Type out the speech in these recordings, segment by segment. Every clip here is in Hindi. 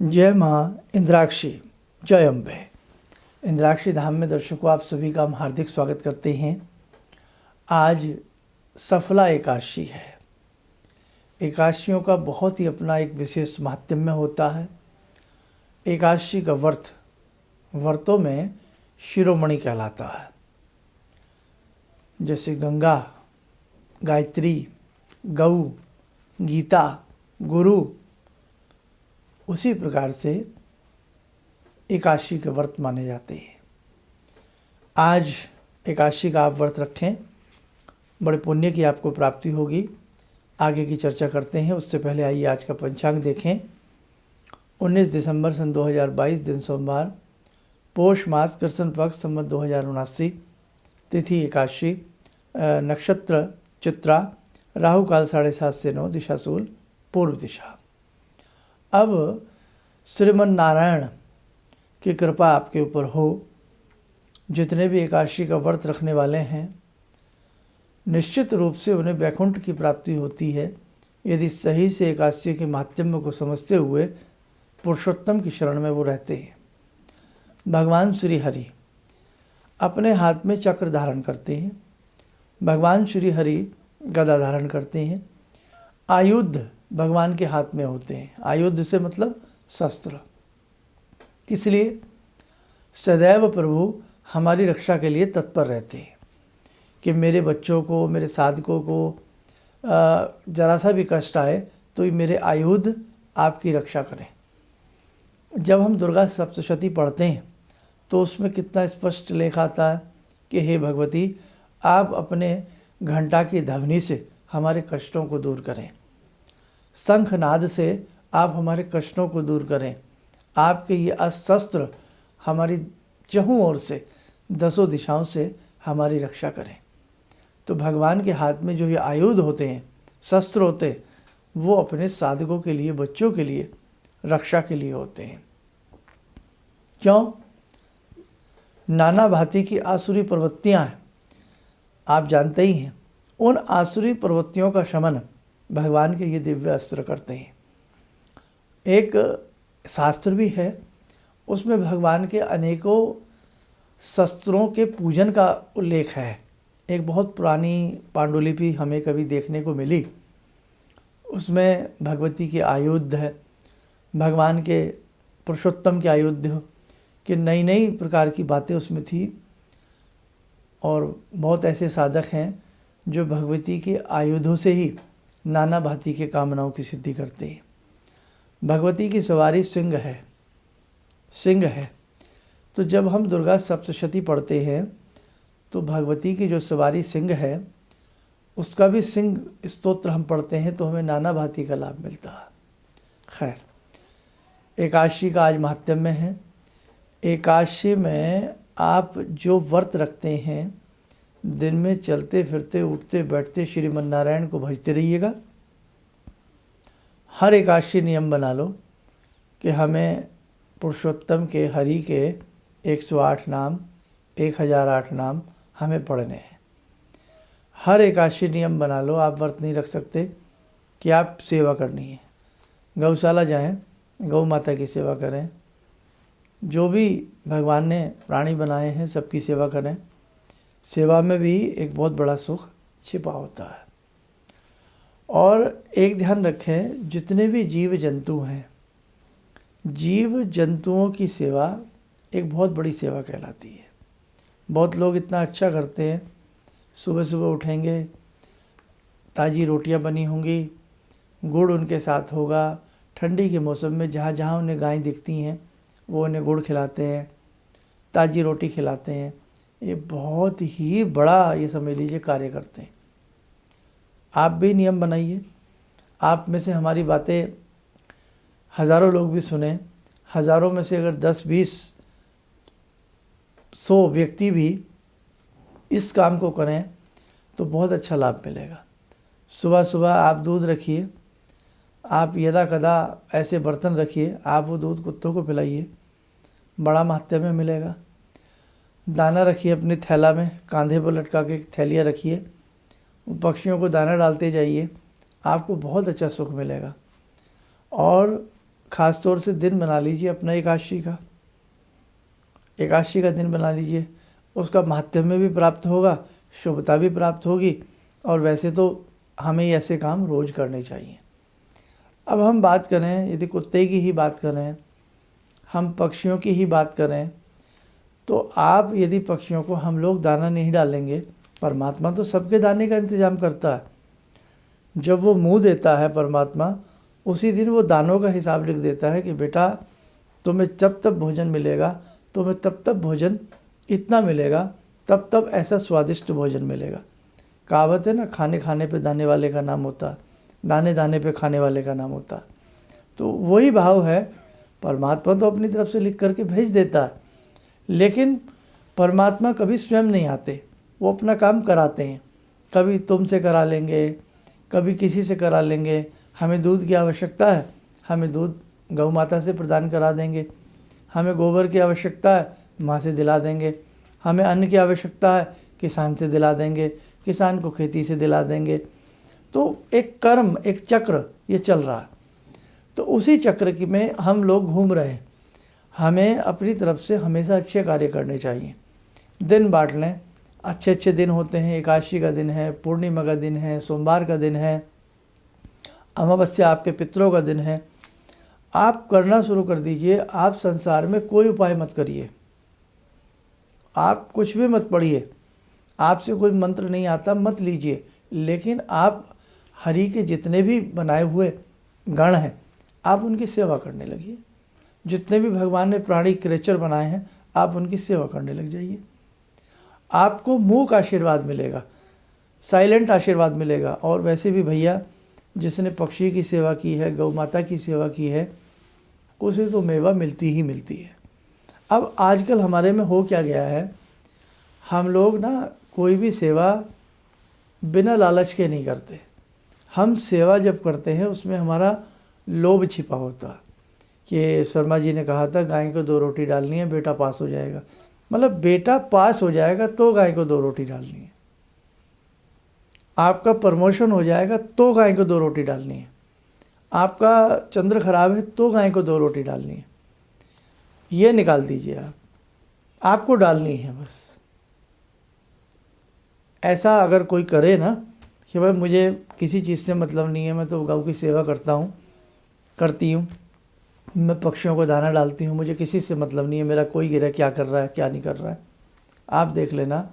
जय माँ इंद्राक्षी, जय अम्बे। इंद्राक्षी धाम में दर्शकों, आप सभी का हम हार्दिक स्वागत करते हैं। आज सफला एकादशी है। एकादशियों का बहुत ही अपना एक विशेष महात्म्य होता है। एकादशी का व्रतों में शिरोमणि कहलाता है। जैसे गंगा, गायत्री, गौ, गीता, गुरु, उसी प्रकार से एकादशी के व्रत माने जाते हैं। आज एकादशी का आप व्रत रखें, बड़े पुण्य की आपको प्राप्ति होगी। आगे की चर्चा करते हैं, उससे पहले आइए आज का पंचांग देखें। 19 दिसंबर सन 2022, दिन सोमवार, पोष मास, कृष्ण पक्ष, संवत 2079, तिथि एकादशी, नक्षत्र चित्रा, राहु काल 7:30 से 9, दिशा शूल, पूर्व दिशा। अब श्रीमन नारायण की कृपा आपके ऊपर हो। जितने भी एकादशी का व्रत रखने वाले हैं, निश्चित रूप से उन्हें वैकुंठ की प्राप्ति होती है, यदि सही से एकादशी के महात्म्य को समझते हुए पुरुषोत्तम की शरण में वो रहते हैं। भगवान श्री हरि अपने हाथ में चक्र धारण करते हैं। भगवान श्री हरि गदा धारण करते हैं। आयुध भगवान के हाथ में होते हैं। आयुध से मतलब शस्त्र। किस लिए? सदैव प्रभु हमारी रक्षा के लिए तत्पर रहते हैं कि मेरे बच्चों को, मेरे साधकों को जरा सा भी कष्ट आए तो ये मेरे आयुध आपकी रक्षा करें। जब हम दुर्गा सप्तशती पढ़ते हैं तो उसमें कितना स्पष्ट लेख आता है कि हे भगवती, आप अपने घंटा की ध्वनि से हमारे कष्टों को दूर करें। शंखनाद से आप हमारे कष्टों को दूर करें। आपके ये अस्त्र हमारी चहुं ओर से, दसों दिशाओं से हमारी रक्षा करें। तो भगवान के हाथ में जो ये आयुध होते हैं, शस्त्र होते हैं, वो अपने साधकों के लिए, बच्चों के लिए, रक्षा के लिए होते हैं। क्यों? नाना भांति की आसुरी प्रवृत्तियां हैं, आप जानते ही हैं। उन आसुरी प्रवृत्तियों का शमन भगवान के ये दिव्य अस्त्र करते हैं। एक शास्त्र भी है, उसमें भगवान के अनेकों शस्त्रों के पूजन का उल्लेख है। एक बहुत पुरानी पांडुलिपि हमें कभी देखने को मिली, उसमें भगवती के आयुध है, भगवान के पुरुषोत्तम के आयुध के नई नई प्रकार की बातें उसमें थी। और बहुत ऐसे साधक हैं जो भगवती के आयुधों से ही नाना भांति के कामनाओं की सिद्धि करते हैं। भगवती की सवारी सिंह है। तो जब हम दुर्गा सप्तशती पढ़ते हैं तो भगवती की जो सवारी सिंह है, उसका भी सिंह स्तोत्र हम पढ़ते हैं तो हमें नाना भांति का लाभ मिलता है। खैर, एकादशी का आज महात्म्य है। एकादशी में आप जो व्रत रखते हैं, दिन में चलते फिरते, उठते बैठते श्रीमन नारायण को भजते रहिएगा। हर एकादशी नियम बना लो कि हमें पुरुषोत्तम के, हरि के 108 नाम, 1008 नाम हमें पढ़ने हैं। हर एकादशी नियम बना लो। आप व्रत नहीं रख सकते कि आप सेवा करनी है, गौशाला जाएं, गौ माता की सेवा करें, जो भी भगवान ने प्राणी बनाए हैं सबकी सेवा करें। सेवा में भी एक बहुत बड़ा सुख छिपा होता है। और एक ध्यान रखें, जितने भी जीव जंतु हैं, जीव जंतुओं की सेवा एक बहुत बड़ी सेवा कहलाती है। बहुत लोग इतना अच्छा करते हैं, सुबह सुबह उठेंगे, ताज़ी रोटियां बनी होंगी, गुड़ उनके साथ होगा। ठंडी के मौसम में जहाँ जहाँ उन्हें गायें दिखती हैं वो उन्हें गुड़ खिलाते हैं, ताज़ी रोटी खिलाते हैं। ये बहुत ही बड़ा, ये समझ लीजिए, कार्य करते हैं। आप भी नियम बनाइए। आप में से हमारी बातें हज़ारों लोग भी सुने, हज़ारों में से अगर 10, 20, 100 व्यक्ति भी इस काम को करें तो बहुत अच्छा लाभ मिलेगा। सुबह सुबह आप दूध रखिए, आप यदा कदा ऐसे बर्तन रखिए, आप वो दूध कुत्तों को पिलाइए, बड़ा महात्म्य मिलेगा। दाना रखिए अपने थैला में, कांधे पर लटका के थैलियाँ रखिए, पक्षियों को दाना डालते जाइए, आपको बहुत अच्छा सुख मिलेगा। और ख़ास तौर से दिन बना लीजिए अपना एकादशी का दिन बना लीजिए। उसका महात्म्य भी प्राप्त होगा, शुभता भी प्राप्त होगी, और वैसे तो हमें ऐसे काम रोज़ करने चाहिए। अब हम बात करें, यदि कुत्ते की ही बात करें, हम पक्षियों की ही बात करें, तो आप यदि पक्षियों को हम लोग दाना नहीं डालेंगे, परमात्मा तो सबके दाने का इंतज़ाम करता है। जब वो मुँह देता है परमात्मा, उसी दिन वो दानों का हिसाब लिख देता है कि बेटा तुम्हें जब तब भोजन मिलेगा, तुम्हें तब तब भोजन इतना मिलेगा, तब तब ऐसा स्वादिष्ट भोजन मिलेगा। कहावत है ना, खाने खाने पे दाने वाले का नाम होता, दाने दाने पे खाने वाले का नाम होता। तो वही भाव है, परमात्मा तो अपनी तरफ से लिख करके भेज देता है, लेकिन परमात्मा कभी स्वयं नहीं आते, वो अपना काम कराते हैं। कभी तुमसे करा लेंगे, कभी किसी से करा लेंगे। हमें दूध की आवश्यकता है, हमें दूध गौ माता से प्रदान करा देंगे। हमें गोबर की आवश्यकता है, माँ से दिला देंगे। हमें अन्न की आवश्यकता है, किसान से दिला देंगे, किसान को खेती से दिला देंगे। तो एक कर्म, एक चक्र ये चल रहा है। तो उसी चक्र की में हम लोग घूम रहे हैं। हमें अपनी तरफ से हमेशा अच्छे कार्य करने चाहिए। दिन बांट लें, अच्छे अच्छे दिन होते हैं। एकादशी का दिन है, पूर्णिमा का दिन है, सोमवार का दिन है, अमावस्या आपके पितरों का दिन है। आप करना शुरू कर दीजिए। आप संसार में कोई उपाय मत करिए, आप कुछ भी मत पढ़िए, आपसे कोई मंत्र नहीं आता मत लीजिए, लेकिन आप हरि के जितने भी बनाए हुए गण हैं आप उनकी सेवा करने लगिए। जितने भी भगवान ने प्राणी क्रिएचर बनाए हैं आप उनकी सेवा करने लग जाइए। आपको मूक आशीर्वाद मिलेगा, साइलेंट आशीर्वाद मिलेगा। और वैसे भी भैया, जिसने पक्षी की सेवा की है, गौ माता की सेवा की है, उसे तो मेवा मिलती ही मिलती है। अब आजकल हमारे में हो क्या गया है, हम लोग ना कोई भी सेवा बिना लालच के नहीं करते। हम सेवा जब करते हैं उसमें हमारा लोभ छिपा होता कि शर्मा जी ने कहा था गाय को 2 रोटी डालनी है, बेटा पास हो जाएगा। मतलब बेटा पास हो जाएगा तो गाय को 2 रोटी डालनी है, आपका प्रमोशन हो जाएगा तो गाय को 2 रोटी डालनी है, आपका चंद्र खराब है तो गाय को 2 रोटी डालनी है। ये निकाल दीजिए आप, आपको डालनी है बस। ऐसा अगर कोई करे ना कि भाई मुझे किसी चीज़ से मतलब नहीं है, मैं तो गौ की सेवा करती हूँ, मैं पक्षियों को दाना डालती हूँ, मुझे किसी से मतलब नहीं है, मेरा कोई गिरह क्या कर रहा है क्या नहीं कर रहा है, आप देख लेना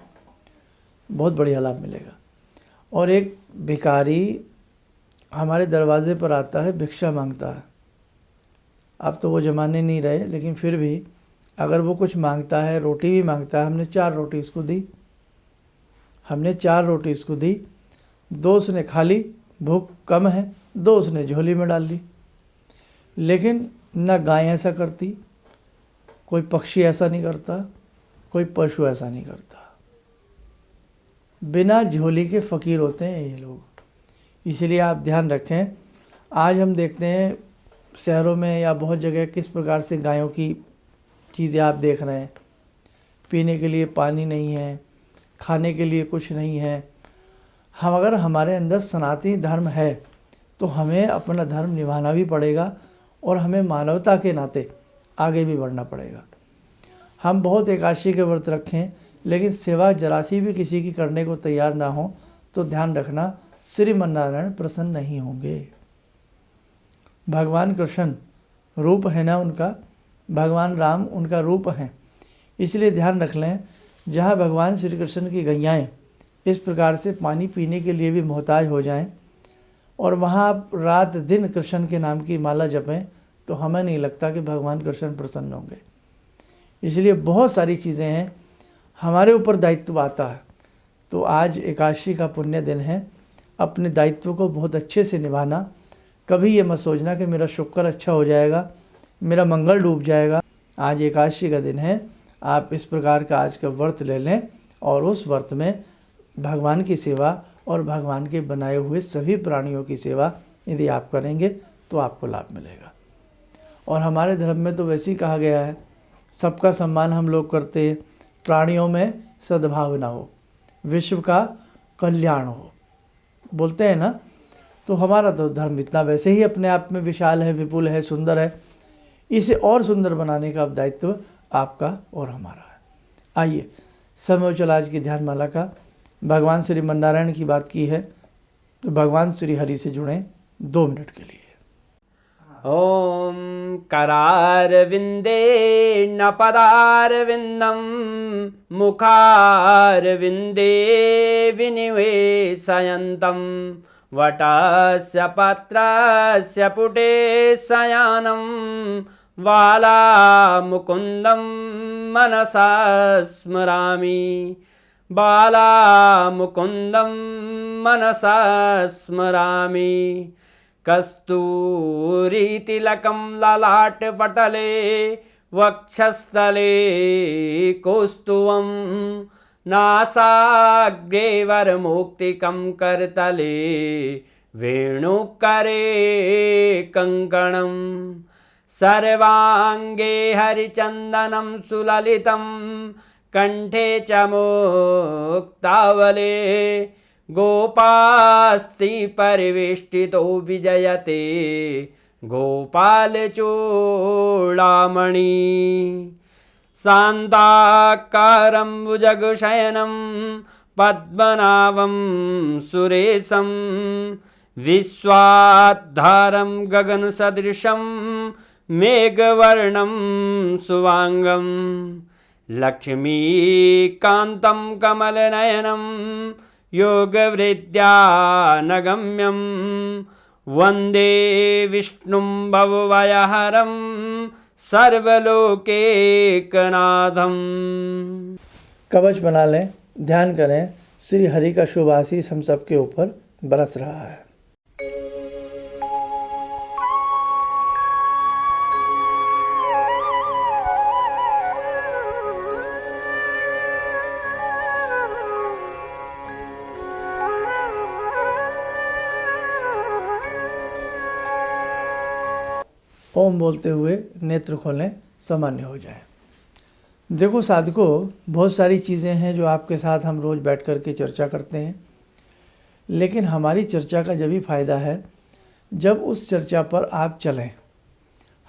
बहुत बढ़िया लाभ मिलेगा। और एक भिखारी हमारे दरवाजे पर आता है, भिक्षा मांगता है। अब तो वो ज़माने नहीं रहे, लेकिन फिर भी अगर वो कुछ मांगता है, रोटी भी मांगता है, हमने 4 रोटी इसको दी, 2 उसने खा ली, भूख कम है, 2 उसने झोली में डाल ली। लेकिन न गाय ऐसा करती, कोई पक्षी ऐसा नहीं करता, कोई पशु ऐसा नहीं करता। बिना झोली के फ़कीर होते हैं ये लोग। इसलिए आप ध्यान रखें। आज हम देखते हैं शहरों में या बहुत जगह किस प्रकार से गायों की चीज़ें आप देख रहे हैं। पीने के लिए पानी नहीं है, खाने के लिए कुछ नहीं है। अगर हमारे अंदर सनातनी धर्म है तो हमें अपना धर्म निभाना भी पड़ेगा और हमें मानवता के नाते आगे भी बढ़ना पड़ेगा। हम बहुत एकादशी के व्रत रखें, लेकिन सेवा जरा सी भी किसी की करने को तैयार ना हो तो ध्यान रखना श्रीमन नारायण प्रसन्न नहीं होंगे। भगवान कृष्ण रूप है ना उनका, भगवान राम उनका रूप हैं। इसलिए ध्यान रख लें, जहाँ भगवान श्री कृष्ण की गैयाएँ इस प्रकार से पानी पीने के लिए भी मोहताज हो जाएं और वहाँ आप रात दिन कृष्ण के नाम की माला जपें, तो हमें नहीं लगता कि भगवान कृष्ण प्रसन्न होंगे। इसलिए बहुत सारी चीज़ें हैं, हमारे ऊपर दायित्व आता है। तो आज एकादशी का पुण्य दिन है, अपने दायित्व को बहुत अच्छे से निभाना। कभी ये मत सोचना कि मेरा शुक्र अच्छा हो जाएगा, मेरा मंगल डूब जाएगा। आज एकादशी का दिन है, आप इस प्रकार का आज का व्रत ले लें और उस व्रत में भगवान की सेवा और भगवान के बनाए हुए सभी प्राणियों की सेवा यदि आप करेंगे तो आपको लाभ मिलेगा। और हमारे धर्म में तो वैसे ही कहा गया है, सबका सम्मान हम लोग करते हैं, प्राणियों में सद्भावना हो, विश्व का कल्याण हो, बोलते हैं ना। तो हमारा तो धर्म इतना वैसे ही अपने आप में विशाल है, विपुल है, सुंदर है। इसे और सुंदर बनाने का अब दायित्व आपका और हमारा है। आइए, समय हो चला आज की ध्यान माला का। भगवान श्री मन्नारायण की बात की है तो भगवान श्री हरि से जुड़ें 2 मिनट के लिए। ॐ करारविन्दे न पदारविन्दं मुखारविन्दे विनिवेशयन्तं वटस्य पत्रस्य पुटे शयनं बालामुकुन्दं मनसा स्मरामि बालामुकुन्दं मनसा स्मरामि कस्तूरीतिलकं ललाटपटले वक्षस्थले कौस्तुभं नासाग्रे वरमौक्तिकं करतले वेणुकरे कङ्कणं सर्वाङ्गे हरिचन्दनं सुललितं कण्ठे च मुक्तावले गोपास्ति परिवेष्टितो विजयते गोपालचूडामणि शान्ताकारं भुजगशयनं पद्मनाभं सुरेशं विश्वाधारं गगनसदृशं मेघवर्णं शुभांगं लक्ष्मीकान्तं कमलनयनं योगवृद्ध्यानगम्यं वन्दे विष्णुं भवभयहरं सर्वलोकैकनाथं। कवच बना लें, ध्यान करें, श्री हरि का शुभ आशीष हम सबके ऊपर बरस रहा है। ओम बोलते हुए नेत्र खोलें, सामान्य हो जाए। देखो साधकों, बहुत सारी चीज़ें हैं जो आपके साथ हम रोज़ बैठ कर के चर्चा करते हैं, लेकिन हमारी चर्चा का जब भी फ़ायदा है जब उस चर्चा पर आप चलें।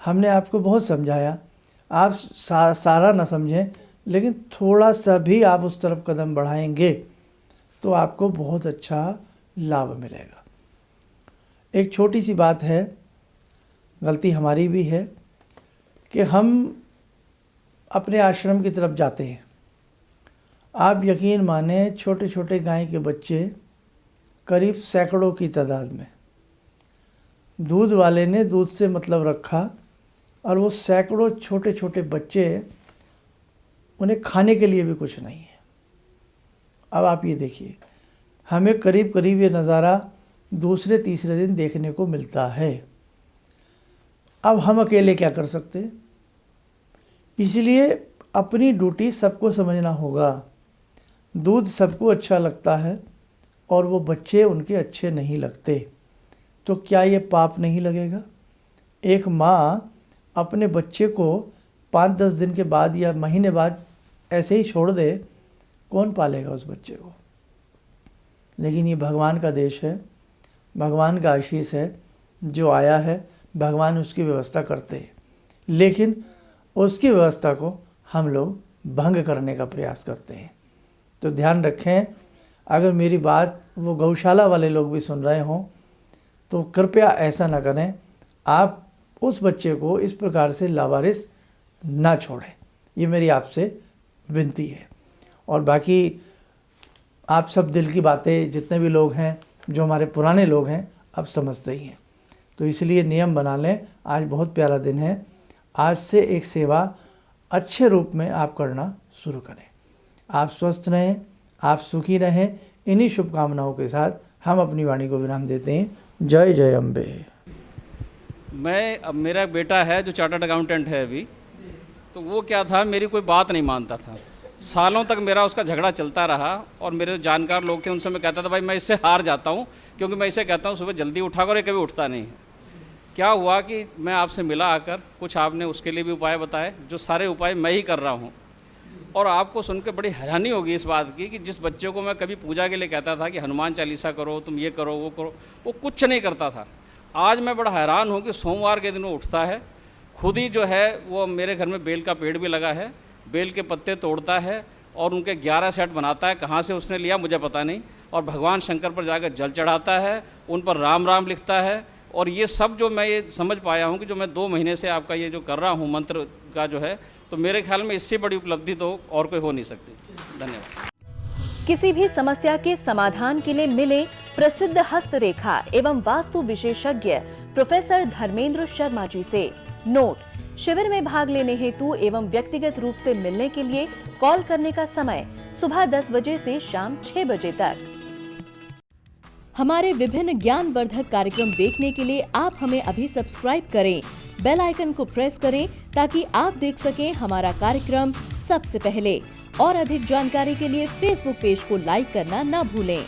हमने आपको बहुत समझाया, आप सारा ना समझें, लेकिन थोड़ा सा भी आप उस तरफ कदम बढ़ाएंगे तो आपको बहुत अच्छा लाभ मिलेगा। एक छोटी सी बात है, गलती हमारी भी है कि हम अपने आश्रम की तरफ जाते हैं। आप यकीन माने, छोटे छोटे गाय के बच्चे करीब सैकड़ों की तादाद में, दूध वाले ने दूध से मतलब रखा और वो सैकड़ों छोटे छोटे बच्चे, उन्हें खाने के लिए भी कुछ नहीं है। अब आप ये देखिए, हमें करीब करीब ये नज़ारा दूसरे तीसरे दिन देखने को मिलता है। अब हम अकेले क्या कर सकते हैं? इसलिए अपनी ड्यूटी सबको समझना होगा। दूध सबको अच्छा लगता है और वो बच्चे उनके अच्छे नहीं लगते, तो क्या ये पाप नहीं लगेगा? एक माँ अपने बच्चे को 5-10 दिन के बाद या महीने बाद ऐसे ही छोड़ दे, कौन पालेगा उस बच्चे को? लेकिन ये भगवान का देश है, भगवान का आशीष है, जो आया है भगवान उसकी व्यवस्था करते हैं, लेकिन उसकी व्यवस्था को हम लोग भंग करने का प्रयास करते हैं। तो ध्यान रखें, अगर मेरी बात वो गौशाला वाले लोग भी सुन रहे हों तो कृपया ऐसा ना करें। आप उस बच्चे को इस प्रकार से लावारिस ना छोड़ें, ये मेरी आपसे विनती है। और बाकी आप सब दिल की बातें, जितने भी लोग हैं, जो हमारे पुराने लोग हैं, अब समझते ही हैं। तो इसलिए नियम बना लें, आज बहुत प्यारा दिन है, आज से एक सेवा अच्छे रूप में आप करना शुरू करें। आप स्वस्थ रहें, आप सुखी रहें, इन्हीं शुभकामनाओं के साथ हम अपनी वाणी को विराम देते हैं। जय जय अम्बे। अब मेरा बेटा है जो चार्टर्ड अकाउंटेंट है अभी, तो वो क्या था, मेरी कोई बात नहीं मानता था। सालों तक मेरा उसका झगड़ा चलता रहा और मेरे जानकार लोग थे, उनसे मैं कहता था भाई मैं इससे हार जाता हूँ, क्योंकि मैं इसे कहता हूँ सुबह जल्दी उठा कर, ये कभी उठता नहीं है। क्या हुआ कि मैं आपसे मिला आकर, कुछ आपने उसके लिए भी उपाय बताए, जो सारे उपाय मैं ही कर रहा हूँ। और आपको सुनकर बड़ी हैरानी होगी इस बात की कि जिस बच्चे को मैं कभी पूजा के लिए कहता था कि हनुमान चालीसा करो, तुम ये करो, वो कुछ नहीं करता था। आज मैं बड़ा हैरान हूँ कि सोमवार के दिन वो उठता है, खुद ही जो है वो मेरे घर में बेल का पेड़ भी लगा है, बेल के पत्ते तोड़ता है और उनके 11 सेट बनाता है। कहाँ से उसने लिया मुझे पता नहीं। और भगवान शंकर पर जाकर जल चढ़ाता है, उन पर राम राम लिखता है। और ये सब जो मैं ये समझ पाया हूँ कि जो मैं 2 महीने से आपका ये जो कर रहा हूँ मंत्र का जो है, तो मेरे ख्याल में इससे बड़ी उपलब्धि तो और कोई हो नहीं सकती। धन्यवाद। किसी भी समस्या के समाधान के लिए मिले प्रसिद्ध हस्तरेखा एवं वास्तु विशेषज्ञ प्रोफेसर धर्मेंद्र शर्मा जी से। नोट: शिविर में भाग लेने हेतु एवं व्यक्तिगत रूप से मिलने के लिए कॉल करने का समय सुबह 10 बजे से शाम 6 बजे तक। हमारे विभिन्न ज्ञानवर्धक कार्यक्रम देखने के लिए आप हमें अभी सब्सक्राइब करें, बेल आइकन को प्रेस करें ताकि आप देख सकें हमारा कार्यक्रम सबसे पहले। और अधिक जानकारी के लिए फेसबुक पेज को लाइक करना न भूलें।